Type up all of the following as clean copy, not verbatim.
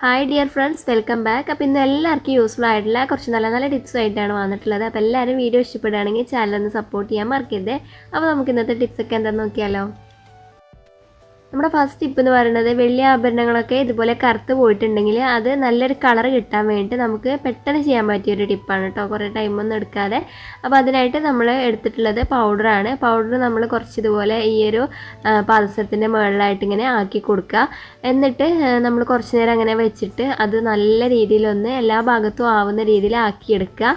Hi dear friends, welcome back. അപ്പോൾ ഇന്ന് എല്ലാവർക്കും യൂസ്ഫുൾ ആയിട്ടുള്ള കുറച്ച് നല്ല നല്ല ടിപ്സ് ആയിട്ടാണ് വന്നിട്ടുള്ളത്. അപ്പോൾ എല്ലാവരും വീഡിയോ ഇഷ്ടപ്പെടുകയാണെങ്കിൽ ചാനൽ ഒന്ന് സപ്പോർട്ട് ചെയ്യാൻ മറക്കരുത്. അപ്പോൾ നമുക്ക് ഇന്നത്തെ ടിപ്സൊക്കെ എന്താണെന്ന് നോക്കിയാലോ. നമ്മുടെ ഫസ്റ്റ് ടിപ്പ് എന്ന് പറയുന്നത്, വെള്ളി ആഭരണങ്ങളൊക്കെ ഇതുപോലെ കറുത്ത് പോയിട്ടുണ്ടെങ്കിൽ അത് നല്ലൊരു കളർ കിട്ടാൻ വേണ്ടിയിട്ട് നമുക്ക് പെട്ടെന്ന് ചെയ്യാൻ പറ്റിയൊരു ടിപ്പാണ് കേട്ടോ, കുറേ ടൈമൊന്നും എടുക്കാതെ. അപ്പോൾ അതിനായിട്ട് നമ്മൾ എടുത്തിട്ടുള്ളത് പൗഡറാണ്. പൗഡർ നമ്മൾ കുറച്ച് ഇതുപോലെ ഈ ഒരു പാദസരത്തിൻ്റെ മുകളിലായിട്ട് ഇങ്ങനെ ആക്കി കൊടുക്കുക. എന്നിട്ട് നമ്മൾ കുറച്ച് നേരം അങ്ങനെ വെച്ചിട്ട് അത് നല്ല രീതിയിലൊന്ന് എല്ലാ ഭാഗത്തും ആവുന്ന രീതിയിൽ ആക്കിയെടുക്കുക.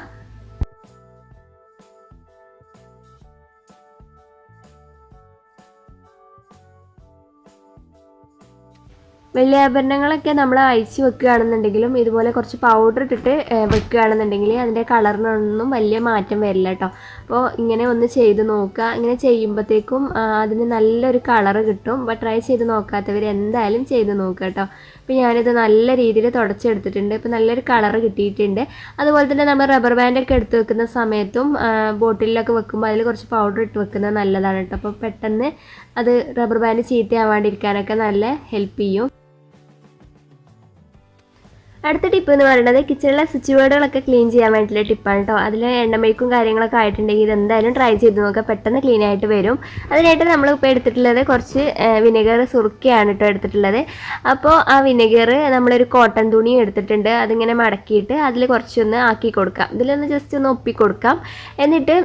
വെള്ളി ആഭരണങ്ങളൊക്കെ നമ്മൾ അഴിച്ച് വെക്കുകയാണെന്നുണ്ടെങ്കിലും ഇതുപോലെ കുറച്ച് പൗഡർ ഇട്ടിട്ട് വെക്കുകയാണെന്നുണ്ടെങ്കിൽ അതിൻ്റെ കളറിനൊന്നും വലിയ മാറ്റം വരില്ല കേട്ടോ. അപ്പോൾ ഇങ്ങനെ ഒന്ന് ചെയ്ത് നോക്കുക. ഇങ്ങനെ ചെയ്യുമ്പോഴത്തേക്കും അതിന് നല്ലൊരു കളറ് കിട്ടും. അപ്പോൾ ട്രൈ ചെയ്ത് നോക്കാത്തവർ എന്തായാലും ചെയ്ത് നോക്കുക കേട്ടോ. അപ്പോൾ ഞാനിത് നല്ല രീതിയിൽ തുടച്ചെടുത്തിട്ടുണ്ട്. ഇപ്പോൾ നല്ലൊരു കളറ് കിട്ടിയിട്ടുണ്ട്. അതുപോലെ തന്നെ നമ്മൾ റബ്ബർ ബാൻഡൊക്കെ എടുത്ത് വെക്കുന്ന സമയത്തും ബോട്ടിലൊക്കെ വെക്കുമ്പോൾ അതിൽ കുറച്ച് പൗഡർ ഇട്ട് വെക്കുന്നത് നല്ലതാണ് കേട്ടോ. അപ്പോൾ പെട്ടെന്ന് അത് റബ്ബർ ബാൻഡ് ചീത്തയാവാണ്ടിരിക്കാനൊക്കെ നല്ല ഹെൽപ്പ് ചെയ്യും. അടുത്ത ടിപ്പ് എന്ന് പറയുന്നത്, കിച്ചണിലെ സ്വിച്ച് ബോർഡുകളൊക്കെ ക്ലീൻ ചെയ്യാൻ വേണ്ടിയിട്ടുള്ള ടിപ്പാണ് കേട്ടോ. അതിൽ എണ്ണമേക്കും കാര്യങ്ങളൊക്കെ ആയിട്ടുണ്ടെങ്കിൽ ഇതെന്തായാലും ട്രൈ ചെയ്ത് നോക്കുക, പെട്ടെന്ന് ക്ലീൻ ആയിട്ട് വരും. അതിനായിട്ട് നമ്മളിപ്പോൾ എടുത്തിട്ടുള്ളത് കുറച്ച് വിനെഗർ സുറുക്കിയാണ് കേട്ടോ എടുത്തിട്ടുള്ളത്. അപ്പോൾ ആ വിനെഗർ നമ്മളൊരു കോട്ടൺ തുണി എടുത്തിട്ടുണ്ട്. അതിങ്ങനെ മടക്കിയിട്ട് അതിൽ കുറച്ചൊന്ന് ആക്കി കൊടുക്കാം. ഇതിലൊന്ന് ജസ്റ്റ് ഒന്ന് ഒപ്പി കൊടുക്കാം. എന്നിട്ട്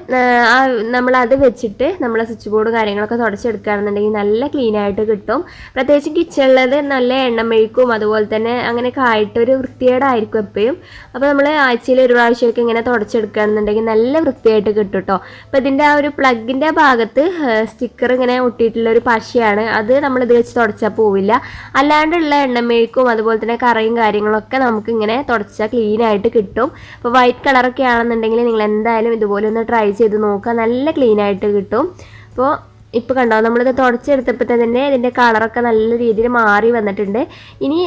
നമ്മളത് വെച്ചിട്ട് നമ്മളെ സ്വിച്ച് ബോർഡ് കാര്യങ്ങളൊക്കെ തുടച്ചെടുക്കുകയാണെന്നുണ്ടെങ്കിൽ നല്ല ക്ലീൻ ആയിട്ട് കിട്ടും. പ്രത്യേകിച്ച് കിച്ചണിലത് നല്ല എണ്ണമേക്കും അതുപോലെ തന്നെ അങ്ങനെയൊക്കെ ആയിട്ടൊരു വൃത്തികേടായിരിക്കും എപ്പോഴും. അപ്പോൾ നമ്മൾ ആഴ്ചയിൽ ഒരു പ്രാവശ്യമൊക്കെ ഇങ്ങനെ തുടച്ചെടുക്കുകയാണെന്നുണ്ടെങ്കിൽ നല്ല വൃത്തിയായിട്ട് കിട്ടും കേട്ടോ. അപ്പോൾ ഇതിൻ്റെ ആ ഒരു പ്ലഗിൻ്റെ ഭാഗത്ത് സ്റ്റിക്കർ ഇങ്ങനെ ഒട്ടിയിട്ടുള്ളൊരു പശയാണ്. അത് നമ്മളിത് വെച്ച് തുടച്ചാൽ പോവില്ല. അല്ലാണ്ടുള്ള എണ്ണമേഴ്ക്കും അതുപോലെ തന്നെ കറയും കാര്യങ്ങളൊക്കെ നമുക്ക് ഇങ്ങനെ തുടച്ചാൽ ക്ലീൻ ആയിട്ട് കിട്ടും. അപ്പോൾ വൈറ്റ് കളറൊക്കെ ആണെന്നുണ്ടെങ്കിൽ നിങ്ങൾ എന്തായാലും ഇതുപോലെ ഒന്ന് ട്രൈ ചെയ്ത് നോക്കുക, നല്ല ക്ലീൻ ആയിട്ട് കിട്ടും. അപ്പോൾ ഇപ്പോൾ കണ്ടോ, നമ്മളിത് തുടച്ചെടുത്തപ്പോൾ തന്നെ ഇതിൻ്റെ കളറൊക്കെ നല്ല രീതിയിൽ മാറി വന്നിട്ടുണ്ട്. ഇനി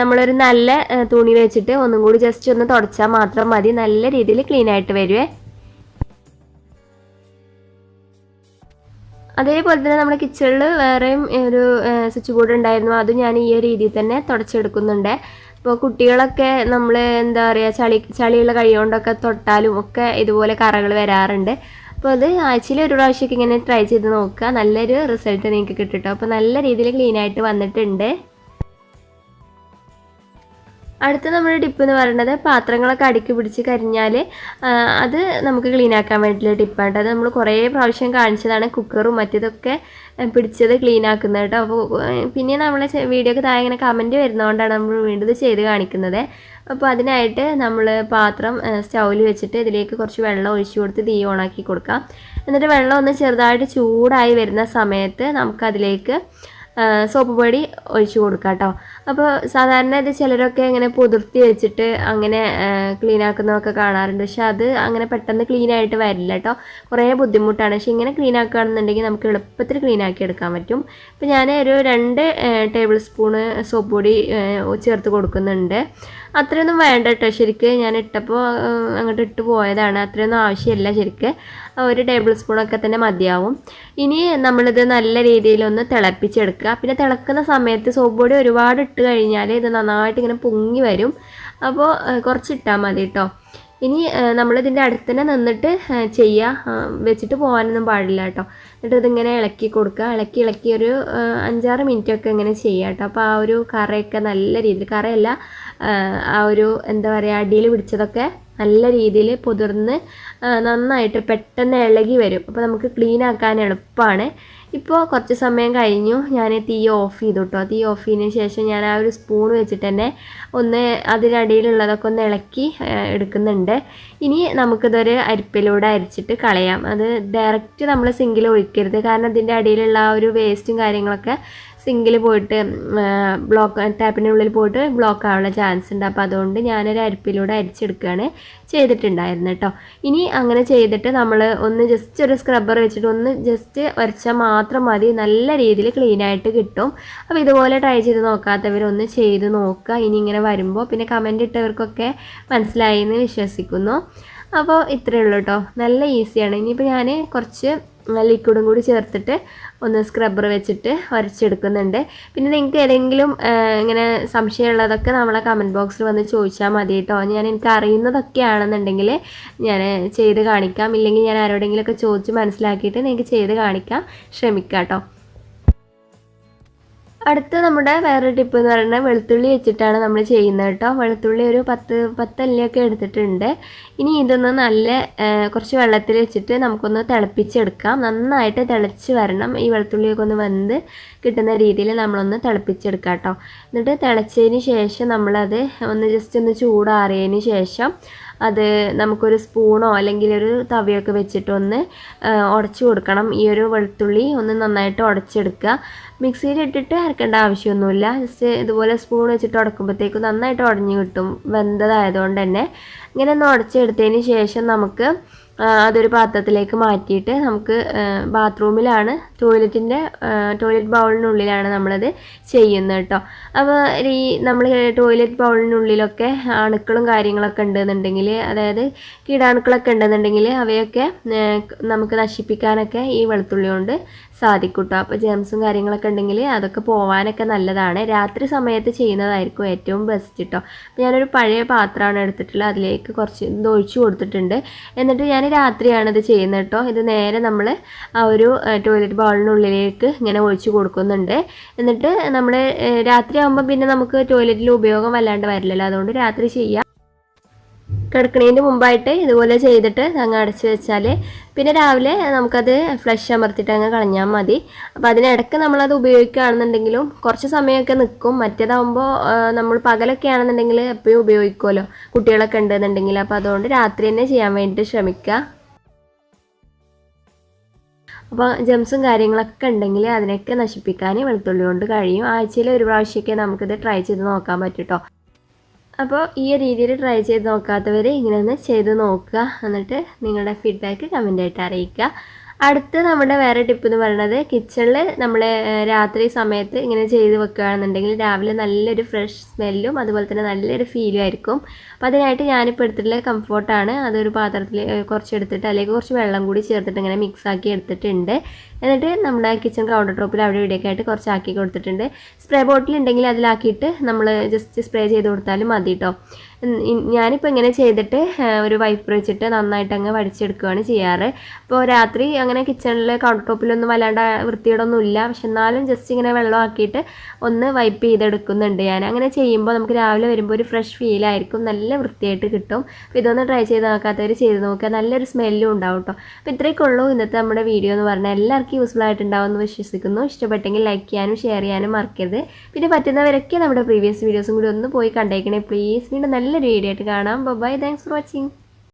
നമ്മളൊരു നല്ല തുണി വെച്ചിട്ട് ഒന്നും കൂടി ജസ്റ്റ് ഒന്ന് തുടച്ചാൽ മാത്രം മതി, നല്ല രീതിയിൽ ക്ലീൻ ആയിട്ട് വരുവേ. അതേപോലെ തന്നെ നമ്മുടെ കിച്ചണിൽ വേറെയും ഒരു സ്വിച്ച് ബോർഡ് ഉണ്ടായിരുന്നു. അതും ഞാൻ ഈ ഒരു രീതിയിൽ തന്നെ തുടച്ചെടുക്കുന്നുണ്ട്. ഇപ്പോൾ കുട്ടികളൊക്കെ നമ്മൾ എന്താ പറയുക, ചളിയുള്ള കൈ കൊണ്ടൊക്കെ തൊട്ടാലും ഒക്കെ ഇതുപോലെ കറകൾ വരാറുണ്ട്. അപ്പോൾ അത് ആഴ്ചയിൽ ഒരു പ്രാവശ്യമൊക്കെ ഇങ്ങനെ ട്രൈ ചെയ്ത് നോക്കുക, നല്ലൊരു റിസൾട്ട് നിങ്ങൾക്ക് കിട്ടും കേട്ടോ. അപ്പോൾ നല്ല രീതിയിൽ ക്ലീൻ ആയിട്ട് വന്നിട്ടുണ്ട്. അടുത്ത നമ്മുടെ ടിപ്പ് എന്ന് പറയുന്നത്, പാത്രങ്ങളൊക്കെ അടുക്കി പിടിച്ച് കരിഞ്ഞാൽ അത് നമുക്ക് ക്ലീൻ ആക്കാൻ വേണ്ടിയിട്ടുള്ള ടിപ്പാണ്. അത് നമ്മൾ കുറേ പ്രാവശ്യം കാണിച്ചതാണ്, കുക്കറും മറ്റേതൊക്കെ പിടിച്ചത് ക്ലീൻ ആക്കുന്നത് കേട്ടോ. അപ്പോൾ പിന്നെ നമ്മളെ വീഡിയോക്ക് താഴെ ഇങ്ങനെ കമൻറ്റ് വരുന്നതുകൊണ്ടാണ് നമ്മൾ വീണ്ടും ഇത് ചെയ്ത് കാണിക്കുന്നത്. അപ്പോൾ അതിനായിട്ട് നമ്മൾ പാത്രം സ്റ്റൗവിൽ വെച്ചിട്ട് ഇതിലേക്ക് കുറച്ച് വെള്ളം ഒഴിച്ചു കൊടുത്ത് തീ ഓണാക്കി കൊടുക്കാം. എന്നിട്ട് വെള്ളം ഒന്ന് ചെറുതായിട്ട് ചൂടായി വരുന്ന സമയത്ത് നമുക്കതിലേക്ക് സോപ്പ് പൊടി ഒഴിച്ചു കൊടുക്കാം കേട്ടോ. അപ്പോൾ സാധാരണ ഇത് ചിലരൊക്കെ ഇങ്ങനെ പുതിർത്തി വെച്ചിട്ട് അങ്ങനെ ക്ലീൻ ആക്കുന്നതൊക്കെ കാണാറുണ്ട്. പക്ഷെ അത് അങ്ങനെ പെട്ടെന്ന് ക്ലീൻ ആയിട്ട് വരില്ല കേട്ടോ, കുറേ ബുദ്ധിമുട്ടാണ്. പക്ഷെ ഇങ്ങനെ ക്ലീൻ ആക്കുകയാണെന്നുണ്ടെങ്കിൽ നമുക്ക് എളുപ്പത്തിൽ ക്ലീൻ ആക്കി എടുക്കാൻ പറ്റും. ഇപ്പോൾ ഞാൻ ഒരു 2 ടേബിൾ സ്പൂണ് സോപ്പ് പൊടി ചേർത്ത് കൊടുക്കുന്നുണ്ട്. അത്രയൊന്നും വേണ്ട കേട്ടോ, ശരിക്ക് ഞാൻ ഇട്ടപ്പോൾ അങ്ങോട്ട് ഇട്ട് പോയതാണ്. അത്രയൊന്നും ആവശ്യമില്ല, ശരിക്ക് 1 ടേബിൾ സ്പൂണൊക്കെ തന്നെ മതിയാവും. ഇനി നമ്മളിത് നല്ല രീതിയിലൊന്ന് തിളപ്പിച്ചെടുക്കുക. പിന്നെ തിളക്കുന്ന സമയത്ത് സോപ്പ് പൊടി ഒരുപാട് ഇട്ട് കഴിഞ്ഞാൽ ഇത് നന്നായിട്ട് ഇങ്ങനെ പൊങ്ങി വരും. അപ്പോൾ കുറച്ചിട്ടാൽ മതി കേട്ടോ. ഇനി നമ്മളിതിൻ്റെ അടുത്ത് തന്നെ നിന്നിട്ട് ചെയ്യുക, വെച്ചിട്ട് പോകാനൊന്നും പാടില്ല കേട്ടോ. എന്നിട്ട് ഇതിങ്ങനെ ഇളക്കി കൊടുക്കുക. ഇളക്കി ഒരു 5-6 മിനിറ്റൊക്കെ ഇങ്ങനെ ചെയ്യുക കേട്ടോ. അപ്പോൾ ആ ഒരു കറയൊക്കെ നല്ല രീതിയിൽ, കറയല്ല ആ ഒരു എന്താ പറയുക, അടിയിൽ പിടിച്ചതൊക്കെ നല്ല രീതിയിൽ പൊതിർന്ന് നന്നായിട്ട് പെട്ടെന്ന് ഇളകി വരും. അപ്പോൾ നമുക്ക് ക്ലീൻ ആക്കാൻ എളുപ്പമാണ്. ഇപ്പോൾ കുറച്ച് സമയം കഴിഞ്ഞു, ഞാൻ തീ ഓഫ് ചെയ്തു കേട്ടോ. തീ ഓഫ് ചെയ്തതിന് ശേഷം ഞാൻ ആ ഒരു സ്പൂൺ വെച്ചിട്ട് തന്നെ ഒന്ന് അതിനടിയിലുള്ളതൊക്കെ ഒന്ന് ഇളക്കി എടുക്കുന്നുണ്ട്. ഇനി നമുക്കിതൊരു അരിപ്പിലൂടെ അരിച്ചിട്ട് കളയാം. അത് ഡയറക്റ്റ് നമ്മൾ സിങ്കിൽ ഒഴിക്കരുത്, കാരണം ഇതിൻ്റെ അടിയിലുള്ള ആ ഒരു വേസ്റ്റും കാര്യങ്ങളൊക്കെ സിങ്കിൽ പോയിട്ട് ടാപ്പിനുള്ളിൽ പോയിട്ട് ബ്ലോക്ക് ആവാനുള്ള ചാൻസ് ഉണ്ട്. അപ്പോൾ അതുകൊണ്ട് ഞാനൊരു അരിപ്പിലൂടെ അരിച്ചെടുക്കുകയാണ് ചെയ്തിട്ടുണ്ടായിരുന്നു കേട്ടോ. ഇനി അങ്ങനെ ചെയ്തിട്ട് നമ്മൾ ഒന്ന് ജസ്റ്റ് ഒരു സ്ക്രബ്ബർ വെച്ചിട്ട് ഒന്ന് ജസ്റ്റ് ഉരച്ചാൽ മാത്രം മതി, നല്ല രീതിയിൽ ക്ലീൻ ആയിട്ട് കിട്ടും. അപ്പോൾ ഇതുപോലെ ട്രൈ ചെയ്ത് നോക്കാത്തവരൊന്ന് ചെയ്ത് നോക്കുക. ഇനി ഇങ്ങനെ വരുമ്പോൾ പിന്നെ കമൻറ്റ് ഇട്ടവർക്കൊക്കെ മനസ്സിലായി എന്ന് വിശ്വസിക്കുന്നു. അപ്പോൾ ഇത്രയേ ഉള്ളൂ കേട്ടോ, നല്ല ഈസിയാണ്. ഇനിയിപ്പോൾ ഞാൻ കുറച്ച് ലിക്വിഡും കൂടി ചേർത്തിട്ട് ഒന്ന് സ്ക്രബ്ബർ വെച്ചിട്ട് ഉരച്ചെടുക്കുന്നുണ്ട്. പിന്നെ നിങ്ങൾക്ക് ഏതെങ്കിലും ഇങ്ങനെ സംശയമുള്ളതൊക്കെ നമ്മളെ കമൻറ്റ് ബോക്സിൽ വന്ന് ചോദിച്ചാൽ മതി കേട്ടോ. എനിക്ക് അറിയുന്നതൊക്കെ ആണെന്നുണ്ടെങ്കിൽ ഞാൻ ചെയ്ത് കാണിക്കാം, ഇല്ലെങ്കിൽ ഞാൻ ആരോടെങ്കിലുമൊക്കെ ചോദിച്ച് മനസ്സിലാക്കിയിട്ട് നിങ്ങൾക്ക് ചെയ്ത് കാണിക്കാം ശ്രമിക്കാം കേട്ടോ. അടുത്ത നമ്മുടെ വേറൊരു ടിപ്പ് എന്ന് പറയുന്നത് വെളുത്തുള്ളി വെച്ചിട്ടാണ് നമ്മൾ ചെയ്യുന്നത് കേട്ടോ. വെളുത്തുള്ളി ഒരു 10 അല്ലിയൊക്കെ എടുത്തിട്ടുണ്ട്. ഇനി ഇതൊന്ന് നല്ല കുറച്ച് വെള്ളത്തിൽ വെച്ചിട്ട് നമുക്കൊന്ന് തിളപ്പിച്ചെടുക്കാം. നന്നായിട്ട് തിളച്ച് വരണം. ഈ വെളുത്തുള്ളിയൊക്കെ ഒന്ന് വെന്ത് കിട്ടുന്ന രീതിയിൽ നമ്മളൊന്ന് തിളപ്പിച്ചെടുക്കാം കേട്ടോ. എന്നിട്ട് തിളച്ചതിന് ശേഷം നമ്മളത് ജസ്റ്റ് ഒന്ന് ചൂടാറിയതിന് ശേഷം അത് നമുക്കൊരു സ്പൂണോ അല്ലെങ്കിൽ ഒരു തവിയൊക്കെ വെച്ചിട്ടൊന്ന് ഉടച്ചു കൊടുക്കണം. ഈ ഒരു വെളുത്തുള്ളി ഒന്ന് നന്നായിട്ട് ഉടച്ചെടുക്കുക. മിക്സിയിൽ ഇട്ടിട്ട് അരക്കേണ്ട ആവശ്യമൊന്നുമില്ല. ജസ്റ്റ് ഇതുപോലെ സ്പൂൺ വെച്ചിട്ട് ഉടക്കുമ്പോഴത്തേക്കും നന്നായിട്ട് ഉടഞ്ഞു കിട്ടും, വെന്തതായതുകൊണ്ട് തന്നെ. ഇങ്ങനെ ഒന്ന് ഉടച്ചെടുത്തതിന് ശേഷം നമുക്ക് അതൊരു പാത്രത്തിലേക്ക് മാറ്റിയിട്ട് നമുക്ക് ബാത്റൂമിലാണ് ടോയ്ലറ്റ് ബൗളിനുള്ളിലാണ് നമ്മളത് ചെയ്യുന്നത് കേട്ടോ. അപ്പോൾ ഈ നമ്മൾ ടോയ്ലറ്റ് ബൗളിനുള്ളിലൊക്കെ അണുക്കളും കാര്യങ്ങളൊക്കെ ഉണ്ടെന്നുണ്ടെങ്കിൽ, അതായത് കീടാണുക്കളൊക്കെ ഉണ്ടെന്നുണ്ടെങ്കിൽ അവയൊക്കെ നമുക്ക് നശിപ്പിക്കാനൊക്കെ ഈ വെളുത്തുള്ളി കൊണ്ട് സാധിക്കും കേട്ടോ. അപ്പോൾ ജെംസും കാര്യങ്ങളൊക്കെ ഉണ്ടെങ്കിൽ അതൊക്കെ പോവാനൊക്കെ നല്ലതാണ്. രാത്രി സമയത്ത് ചെയ്യുന്നതായിരിക്കും ഏറ്റവും ബെസ്റ്റ് കേട്ടോ. അപ്പോൾ ഞാനൊരു പഴയ പാത്രമാണ് എടുത്തിട്ടുള്ളത്, അതിലേക്ക് കുറച്ച് ഇത് ഒഴിച്ചു കൊടുത്തിട്ടുണ്ട്. എന്നിട്ട് ഞാൻ രാത്രിയാണ് ഇത് ചെയ്യുന്നത് കേട്ടോ. ഇത് നേരെ നമ്മൾ ആ ഒരു ടോയ്ലറ്റ് ബൗളിനുള്ളിലേക്ക് ഇങ്ങനെ ഒഴിച്ചു കൊടുക്കുന്നുണ്ട്. എന്നിട്ട് നമ്മൾ രാത്രി ആകുമ്പോൾ പിന്നെ നമുക്ക് ടോയ്ലറ്റിൽ ഉപയോഗം വല്ലാണ്ട് വരില്ലല്ലോ, അതുകൊണ്ട് രാത്രി ചെയ്യാം. കിടക്കണതിൻ്റെ മുമ്പായിട്ട് ഇതുപോലെ ചെയ്തിട്ട് അങ്ങ് അടച്ച് വെച്ചാൽ പിന്നെ രാവിലെ നമുക്കത് ഫ്ലഷ് അമർത്തിയിട്ട് അങ്ങ് കളഞ്ഞാൽ മതി. അപ്പോൾ അതിനിടയ്ക്ക് നമ്മളത് ഉപയോഗിക്കുകയാണെന്നുണ്ടെങ്കിലും കുറച്ച് സമയമൊക്കെ നിൽക്കും. മറ്റേതാകുമ്പോൾ നമ്മൾ പകലൊക്കെ ആണെന്നുണ്ടെങ്കിൽ എപ്പോഴും ഉപയോഗിക്കുമല്ലോ, കുട്ടികളൊക്കെ ഉണ്ടെന്നുണ്ടെങ്കിൽ. അപ്പോൾ അതുകൊണ്ട് രാത്രി തന്നെ ചെയ്യാൻ വേണ്ടിയിട്ട് ശ്രമിക്കുക. അപ്പോൾ ജെംസും കാര്യങ്ങളൊക്കെ ഉണ്ടെങ്കിൽ അതിനൊക്കെ നശിപ്പിക്കാൻ വെളുത്തുള്ളി കൊണ്ട് കഴിയും. ആഴ്ചയിൽ ഒരു പ്രാവശ്യമൊക്കെ നമുക്കിത് ട്രൈ ചെയ്ത് നോക്കാൻ പറ്റും കേട്ടോ. അപ്പോൾ ഈ രീതിയിൽ ട്രൈ ചെയ്ത് നോക്കാത്തവർ ഇങ്ങനെ ഒന്ന് ചെയ്ത് നോക്കുക. എന്നിട്ട് നിങ്ങളുടെ ഫീഡ്ബാക്ക് കമൻ്റായിട്ട് അറിയിക്കുക. അടുത്ത നമ്മുടെ വേറെ ടിപ്പ് എന്ന് പറയുന്നത്, കിച്ചണിൽ നമ്മൾ രാത്രി സമയത്ത് ഇങ്ങനെ ചെയ്ത് വെക്കുകയാണെന്നുണ്ടെങ്കിൽ രാവിലെ നല്ലൊരു ഫ്രഷ് സ്മെല്ലും അതുപോലെ തന്നെ നല്ലൊരു ഫീലും ആയിരിക്കും. അപ്പോൾ അതിനായിട്ട് ഞാനിപ്പോൾ എടുത്തിട്ടുള്ള കംഫോർട്ടാണ്. അതൊരു പാത്രത്തിൽ കുറച്ച് എടുത്തിട്ട് അതിലേക്ക് കുറച്ച് വെള്ളം കൂടി ചേർത്തിട്ട് ഇങ്ങനെ മിക്സാക്കി എടുത്തിട്ടുണ്ട്. എന്നിട്ട് നമ്മുടെ കിച്ചൺ കൗണ്ടർ ടോപ്പിൽ അവിടെ ഇവിടെയൊക്കെ ആയിട്ട് കുറച്ച് ആക്കി കൊടുത്തിട്ടുണ്ട്. സ്പ്രേ ബോട്ടിൽ ഉണ്ടെങ്കിൽ അതിലാക്കിയിട്ട് നമ്മൾ ജസ്റ്റ് സ്പ്രേ ചെയ്ത് കൊടുത്താലും മതി കേട്ടോ. ഞാനിപ്പോൾ ഇങ്ങനെ ചെയ്തിട്ട് ഒരു വൈപ്പർ വെച്ചിട്ട് നന്നായിട്ട് അങ്ങ് വടിച്ചെടുക്കുകയാണ് ചെയ്യാറ്. അപ്പോൾ രാത്രി അങ്ങനെ കിച്ചണിൽ കൗണ്ടർ ടോപ്പിലൊന്നും വല്ലാണ്ട് വൃത്തിയോടൊന്നുമില്ല, പക്ഷെ എന്നാലും ജസ്റ്റ് ഇങ്ങനെ വെള്ളം ആക്കിയിട്ട് ഒന്ന് വൈപ്പ് ചെയ്തെടുക്കുന്നുണ്ട് ഞാൻ. അങ്ങനെ ചെയ്യുമ്പോൾ നമുക്ക് രാവിലെ വരുമ്പോൾ ഒരു ഫ്രഷ് ഫീലായിരിക്കും, നല്ല വൃത്തിയായിട്ട് കിട്ടും. അപ്പോൾ ഇതൊന്ന് ട്രൈ ചെയ്ത് നോക്കാത്തവർ ചെയ്ത് നോക്കുക, നല്ലൊരു സ്മെല്ലും ഉണ്ടാവും കേട്ടോ. അപ്പോൾ ഇത്രയൊക്കെ ഉള്ളൂ ഇന്നത്തെ നമ്മുടെ വീഡിയോ എന്ന് പറഞ്ഞാൽ. എല്ലാവർക്കും യൂസ്ഫുൾ ആയിട്ടുണ്ടാവുമെന്ന് വിശ്വസിക്കുന്നു. ഇഷ്ടപ്പെട്ടെങ്കിൽ ലൈക്ക് ചെയ്യാനും ഷെയർ ചെയ്യാനും മറക്കരുത്. പിന്നെ പറ്റുന്നവരൊക്കെ നമ്മുടെ പ്രീവിയസ് വീഡിയോസും കൂടി ഒന്ന് പോയി കണ്ടേക്കണേ പ്ലീസ്. വീണ്ടും നല്ലൊരു വീഡിയോ ആയിട്ട് കാണാം. Bye, thanks for watching.